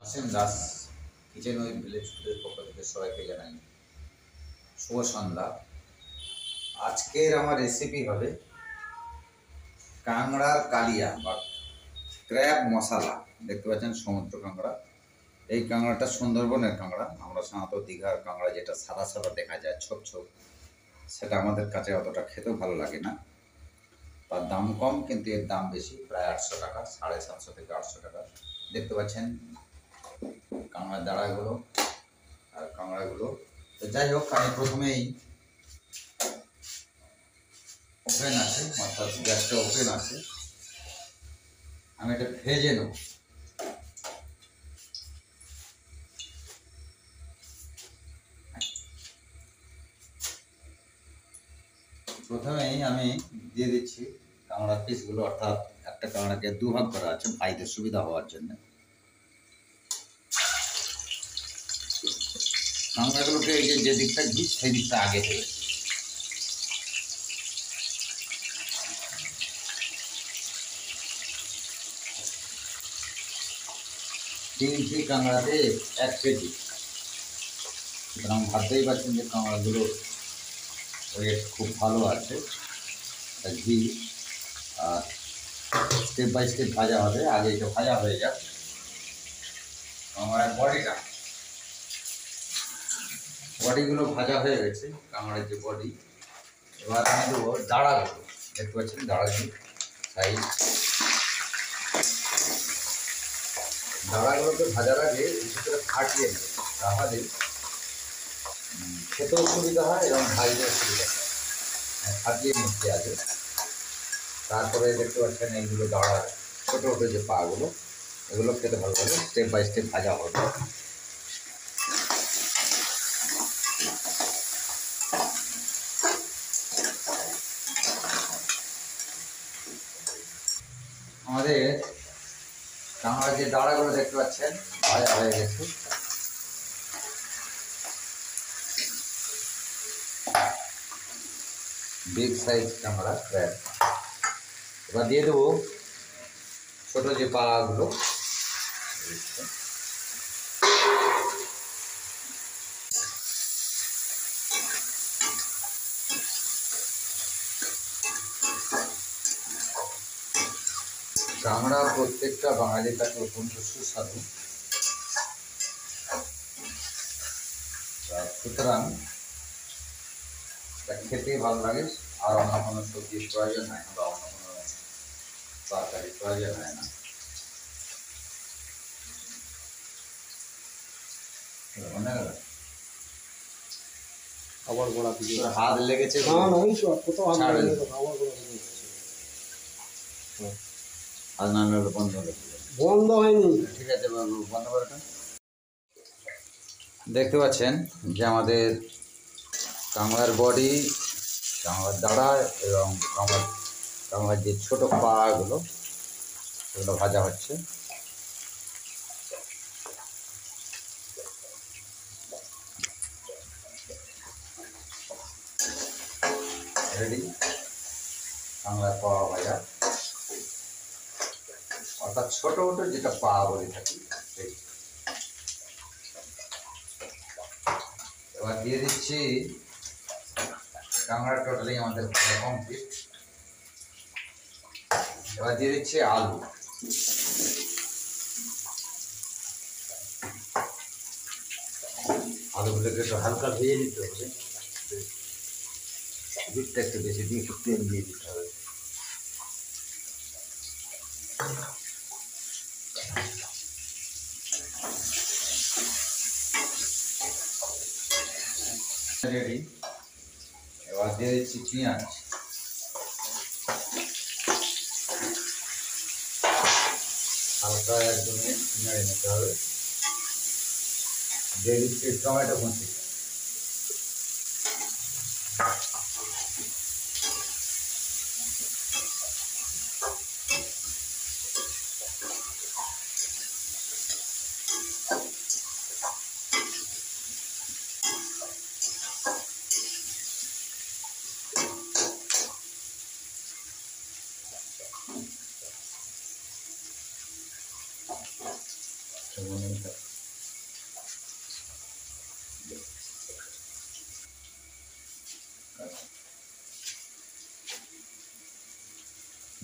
Asim Das kitchen with village ফুডের পক্ষ থেকে সবাইকে জানাই শুভ সন্ধ্যা। আজকের আমার রেসিপি হবে কাঁকড়ার কালিয়া বা ক্র্যাব মশলা। দেখতে পাচ্ছেন সমুদ্র কাঁকড়া। এই কাঁকড়াটা সুন্দরবনের কাঁকড়া। আমরা সাধারণত দীঘার কাঁকড়া যেটা সাদা সাদা দেখা যায় ছোপ ছোপ, সেটা আমাদের কাছে অতটা খেতেও ভালো লাগে না। তার দাম কম, কিন্তু এর দাম বেশি, প্রায় 800 টাকা, 750 থেকে 800 টাকা। দেখতে পাচ্ছেন কাঁকড়ার দাঁড়াগুলো আর কাঁকড়াগুলো। তো যাই হোক, আমি প্রথমেই ওপেন আছে, অর্থাৎ গ্যাসটা ওপেন আছে, আমি এটা ভেজে নেব। প্রথমেই আমি দিয়ে দিচ্ছি কাঁকড়ার পিসগুলো, অর্থাৎ একটা কাঁকড়াকে দুভাগ করা আছে ভাইদের সুবিধা হওয়ার জন্য। কাঁকড়াগুলোকে এই যে দিকটা ঘি সেই দিকটা আগে দেবে। তিনটি কাঁকড়াতে 1 কেজি, সুতরাং ভাবতেই পারছেন যে কাঁকড়াগুলো ওয়েট খুব ভালো আছে। ঘি আর স্টেপ বাই স্টেপ ভাজা হবে। আগে এটা ভাজা হয়ে যাক। কাঁকড়ার বডিগুলো ভাজা হয়ে গেছে, কাঁকড়ার যে বডি। এবার আমি দেবো দাঁড়াগুলো। দেখতে পাচ্ছেন দাঁড়াগুলো সাইজ। দাঁড়াগুলোকে ভাজার আগে বিশেষ করে ফাটিয়ে নেবে, তাহলে খেতেও সুবিধা হয় এবং ভাজতেও সুবিধা হয়। ফাটিয়ে নিচ্ছে আগে। তারপরে দেখতে পাচ্ছেন এইগুলো দাঁড়া ছোটো ছোটো যে পাগুলো, এগুলো খেতে ভালো লাগে। স্টেপ বাই স্টেপ ভাজা হবে। আমাদের কাঁকড়ার যে দাঁড়াগুলো দেখতে পাচ্ছেন ভাজা হয়ে গেছে। বিগ সাইজ কাঁকড়া ক্র্যাব। এবার দিয়ে দেবো ছোটো যে পাগুলো। কাঁকড়া প্রত্যেকটা বাঙালির কাছে অত্যন্ত সুস্বাদু, সুতরাং খেতেই ভালো লাগে। আর অন্য কোনো সবজির প্রয়োজন হয় না বা অন্য কোনো তরকারির প্রয়োজন হয় না। আবার গোড়া দিকে হাত লেগেছে, হাত না লাগলে বন্ধ হয়নি। ঠিক আছে, বন্ধ করে। দেখতে পাচ্ছেন যে আমাদের কাঁকড়ার বডি, কাঁকড়ার দাঁড়া এবং কাঁকড়ার যে ছোটো পাগুলো, সেগুলো ভাজা হচ্ছে। রেডি কাঁকড়ার পা ভাজা, অর্থাৎ ছোটো ছোটো যেটা পা বলে থাকি সেই। এবার দিয়ে দিচ্ছি কাঁকড়া টোটালি আমাদের কমপ্লিট। এবার দিয়ে দিচ্ছি আলু। আলুগুলোকে একটু হালকা ভেজে নিতে হবে। দুধটা একটু বেশি দিয়ে একটু তেল দিয়ে দিতে হবে। রেডি। এবার দিয়ে দিচ্ছি পেঁয়াজ। হালকা একদম নেড়ে নিতে হবে। দিয়ে দিচ্ছি টমেটো কুচি।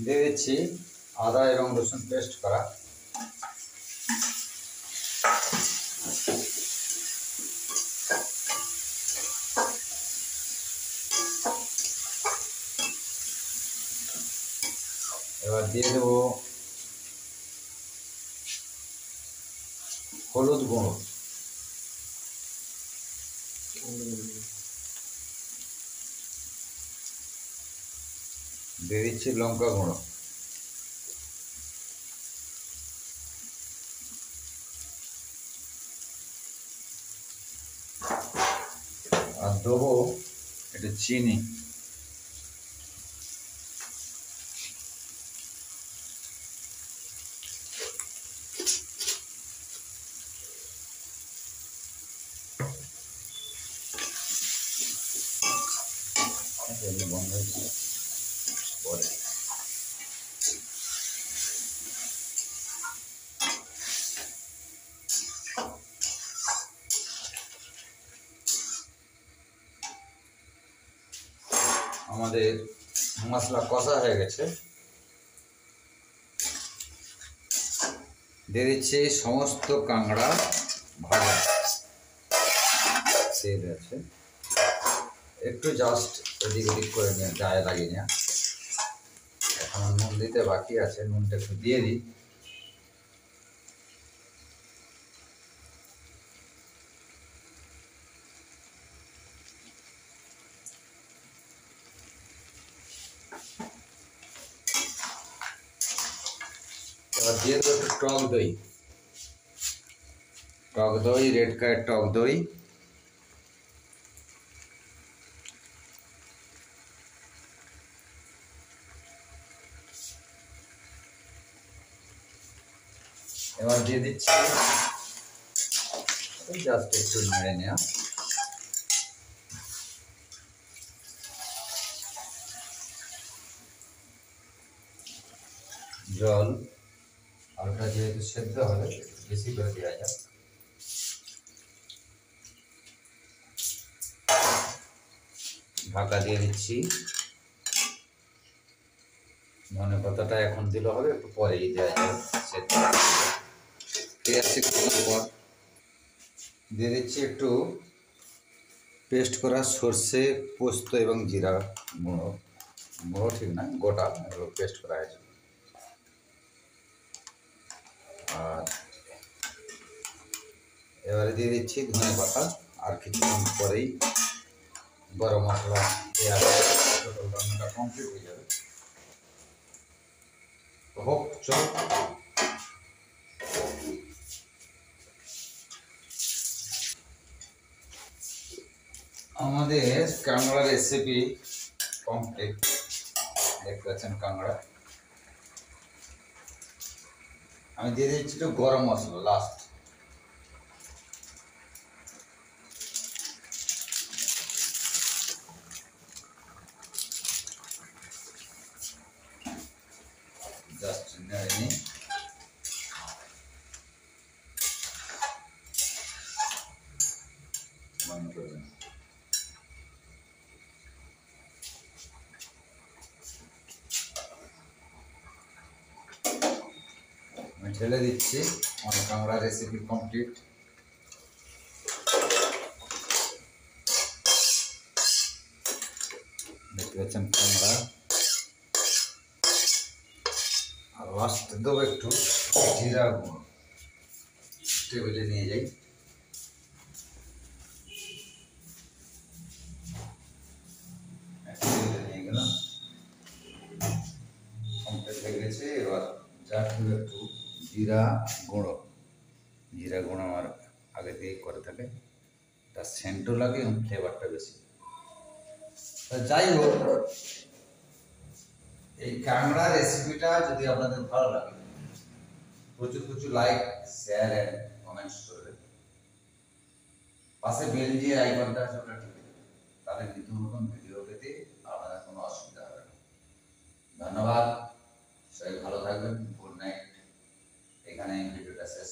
দিয়ে দিচ্ছি আদা এবং রসুন পেস্ট করা। এবার দিয়ে দেবো হলুদ গুঁড়ো, দিয়ে দিচ্ছি লঙ্কা গুঁড়ো, আর দেবো একটু চিনি। বন্ধ হয়েছে পরে আমাদের মশলা কষা হয়ে গেছে। দিয়ে দিচ্ছি সমস্ত কাঁকড়া ভাজা তেল আছে, একটু জাস্ট এদিক ওদিক করে নিয়ে গায়ে লাগিয়ে নেওয়া। এখন নুন দিতে বাকি আছে, নুনটা একটু দিয়ে দিই। এবার দিয়ে দেবো একটু টক দই, টক দই, রেড কালার টক দই। এবার দিয়ে দিচ্ছি জাস্ট একটু নেড়ে নেওয়া। জল, আলুটা যেহেতু সেদ্ধ হবে একটু বেশি করে দেওয়া যাক। ঢাকা দিয়ে দিচ্ছি। ধনে পাতাটা এখন দিলে হবে, একটু পরেই দেওয়া যাবে, সেদ্ধ পর দিয়ে দিচ্ছি একটু পেস্ট করা সর্ষে, পোস্ত এবং জিরা গুঁড়ো। গুঁড়ো ঠিক না, গোটা, এগুলো পেস্ট করা হয়েছে। আর এবারে দিয়ে দিচ্ছি ধনে পাতা। আর কিছুক্ষণ পরেই গরম মশলা দেওয়া হবে, রান্নাটা কমপ্লিট হয়ে যাবে। হোক চল। আমাদের কাঁকড়া রেসিপি কমপ্লিট। দেখতে পাচ্ছেন কাঁকড়া। আমি দিয়ে দিচ্ছি একটু গরম মশলা লাস্ট। জাস্ট নেড়ে নিই। বন্ধ করবেন। আমি ঢেলে দিচ্ছি। আমার কাঁকড়া রেসিপি কমপ্লিট। দেখতে পাচ্ছেন কাঁকড়া। আর লাস্ট দেবো একটু জিরা গুঁড়ো। টেবিলে নিয়ে যাই। টেবিলে নিয়ে গেলাম, কমপ্লিট হয়ে গেছে। এবার যা দেবো একটু জিরা গুঁড়ো। জিরা গুঁড়ো আমার আগে থেকে করে থাকে, তার সেন্টও লাগে এবং ফ্লেভারটা বেশি। যাই হোক, এই কাঁকড়া রেসিপিটা যদি আপনাদের ভালো লাগে, প্রচুর প্রচুর লাইক, শেয়ার এন্ড কমেন্টস করবেন। পাশে বেল দিয়ে আইকনটা আছে, ওটা টিপে দেবেন। তাহলে নিত্য নতুন ভিডিও পেতে আপনাদের কোনো অসুবিধা হবে না। ধন্যবাদ, সবাই ভালো থাকবেন। Good night. এখানে ভিডিওটা শেষ